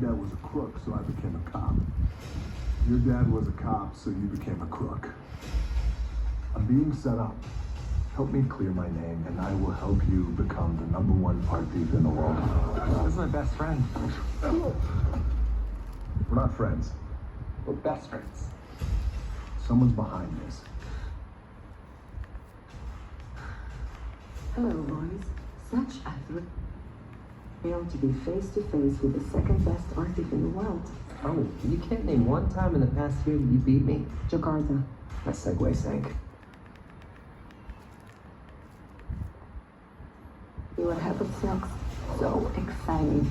dad was a crook, so I became a cop. Your dad was a cop, so you became a crook. I'm being set up. Help me clear my name, and I will help you become the #1 art thief in the world. This is my best friend. We're not friends. We're best friends. Someone's behind this. Hello, boys. Such a thrill to be face to face with the second best art thief in the world. Oh, you can't name one time in the past year that you beat me. Jakarta. That segue sank. See what happens next? So exciting.